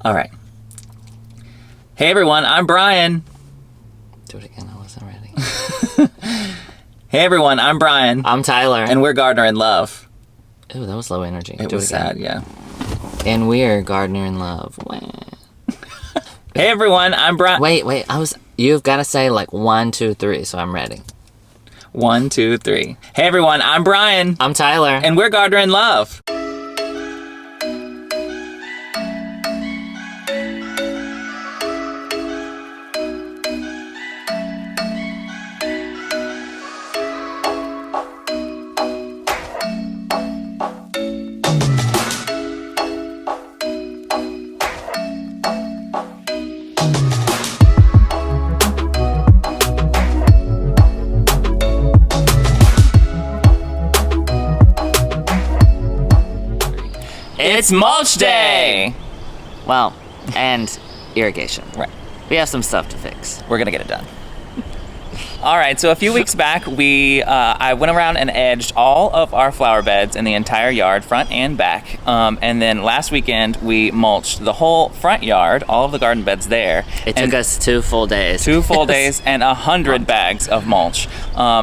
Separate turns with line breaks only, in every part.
All right. Hey everyone, I'm Brian.
Do it again, I wasn't ready.
Hey everyone, I'm Brian.
I'm Tyler.
And we're Gardener in Love.
Ooh, that was low energy.
It was sad, yeah.
And we're Gardener in Love.
Hey everyone, I'm Brian.
Wait, you've got to say like 1, 2, 3, so I'm ready.
1, 2, 3. Hey everyone, I'm Brian.
I'm Tyler.
And we're Gardener in Love. It's Mulch Day!
Well, and irrigation.
Right.
We have some stuff to fix.
We're gonna get it done. All right, so a few weeks back, I went around and edged all of our flower beds in the entire yard, front and back. And then last weekend, we mulched the whole front yard, all of the garden beds there.
It took us 2 full days.
2 full days and 100 bags of mulch.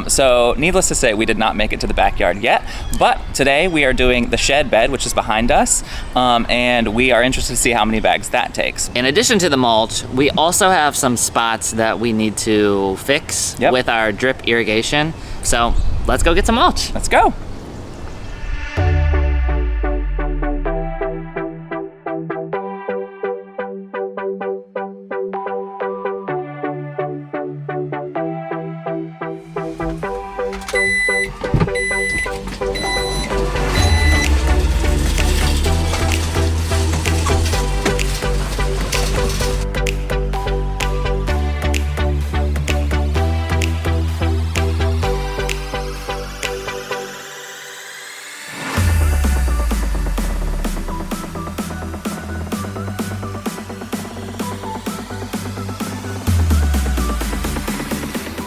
So needless to say, we did not make it to the backyard yet. But today we are doing the shed bed, which is behind us. And we are interested to see how many bags that takes.
In addition to the mulch, we also have some spots that we need to fix with our drip irrigation. So let's go get some mulch.
Let's go.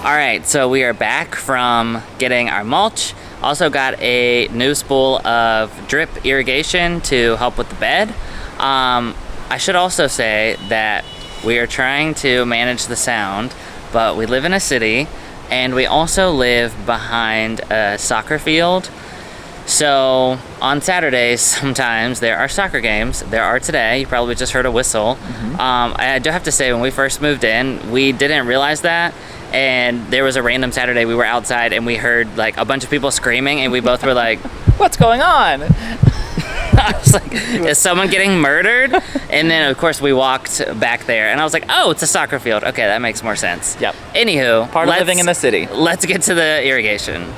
All right, so we are back from getting our mulch. Also got a new spool of drip irrigation to help with the bed. I should also say that we are trying to manage the sound, but we live in a city and we also live behind a soccer field. So on Saturdays, sometimes there are soccer games. There are today. You probably just heard a whistle. I do have to say, when we first moved in, we didn't realize that. And there was a random Saturday we were outside and we heard like a bunch of people screaming and we both were like,
what's going on?
I was like, is someone getting murdered? And then of course we walked back there and I was like, oh, it's a soccer field. Okay, that makes more sense.
Yep.
Anywho,
Part of living in the city.
Let's get to the irrigation.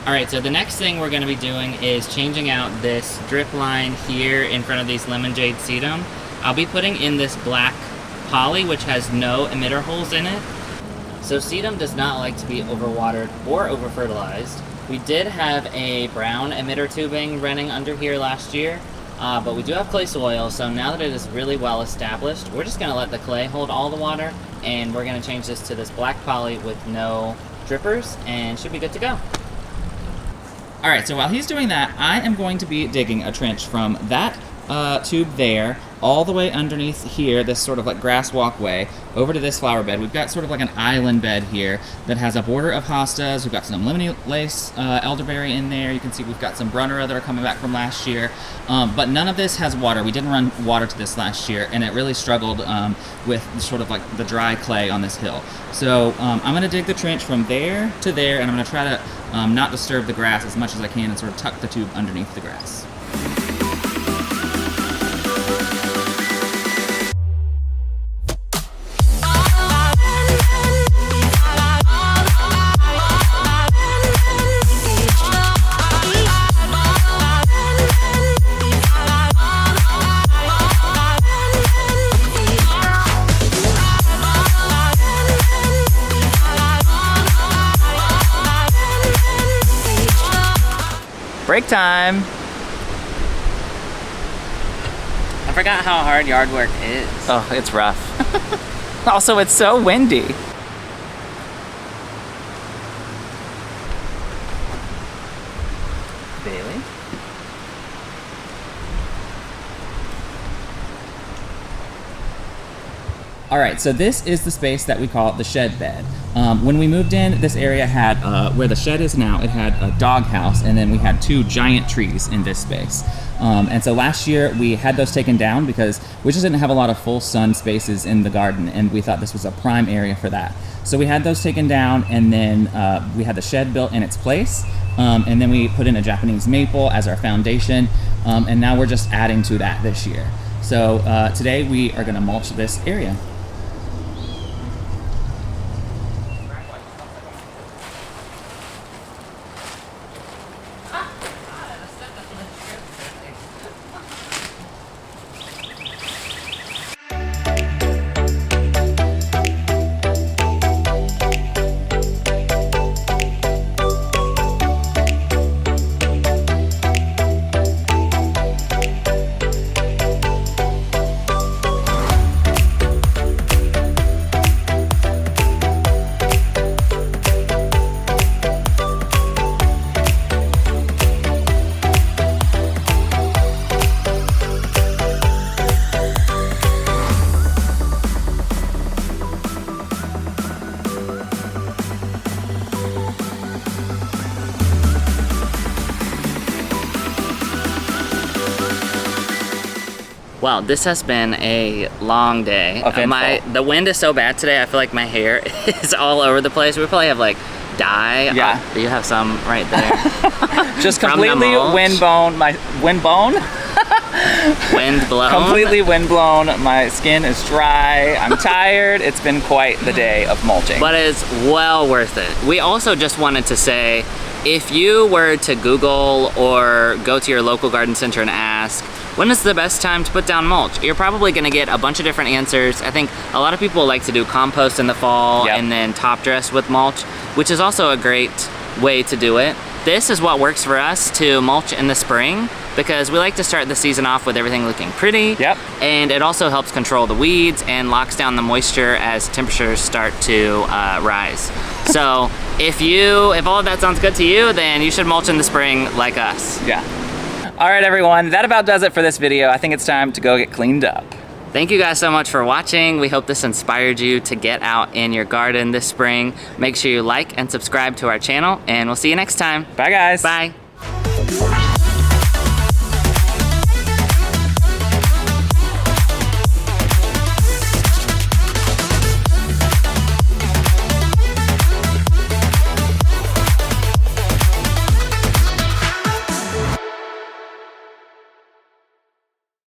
All right, so the next thing we're gonna be doing is changing out this drip line here in front of these lemon jade sedum. I'll be putting in this black poly, which has no emitter holes in it. So sedum does not like to be overwatered or over-fertilized. We did have a brown emitter tubing running under here last year, but we do have clay soil, so now that it is really well established, we're just gonna let the clay hold all the water, and we're gonna change this to this black poly with no drippers, and should be good to go.
All right, so while he's doing that, I am going to be digging a trench from that tube there all the way underneath here, this sort of like grass walkway, over to this flower bed. We've got sort of like an island bed here that has a border of hostas. We've got some lemony lace elderberry in there. You can see we've got some brunnera that are coming back from last year. But none of this has water. We didn't run water to this last year, and it really struggled with sort of like the dry clay on this hill. So I'm gonna dig the trench from there to there, and I'm gonna try to not disturb the grass as much as I can and sort of tuck the tube underneath the grass. break time.
I forgot how hard yard work is.
Oh, it's rough. Also, it's so windy. Bailey? All right, so this is the space that we call the shed bed. When we moved in, this area had, where the shed is now, it had a dog house, and then we had 2 giant trees in this space. And so last year we had those taken down because we just didn't have a lot of full sun spaces in the garden, and we thought this was a prime area for that. So we had those taken down, and then we had the shed built in its place, and then we put in a Japanese maple as our foundation, and now we're just adding to that this year. So today we are gonna mulch this area.
Well, this has been a long day. The wind is so bad today, I feel like my hair is all over the place. We probably have like dye.
Yeah.
You have some right there.
Just
From the
completely
mulch.
wind blown.
Wind blown.
Completely wind blown. My skin is dry. I'm tired. It's been quite the day of mulching.
But it's well worth it. We also just wanted to say, if you were to Google or go to your local garden center and ask, when is the best time to put down mulch? You're probably gonna get a bunch of different answers. I think a lot of people like to do compost in the fall and then top dress with mulch, which is also a great way to do it. This is what works for us to mulch in the spring because we like to start the season off with everything looking pretty.
Yep.
And it also helps control the weeds and locks down the moisture as temperatures start to rise. So if all of that sounds good to you, then you should mulch in the spring like us.
Yeah. All right, everyone, that about does it for this video. I think it's time to go get cleaned up.
Thank you guys so much for watching. We hope this inspired you to get out in your garden this spring. Make sure you like and subscribe to our channel, and we'll see you next time.
Bye, guys.
Bye.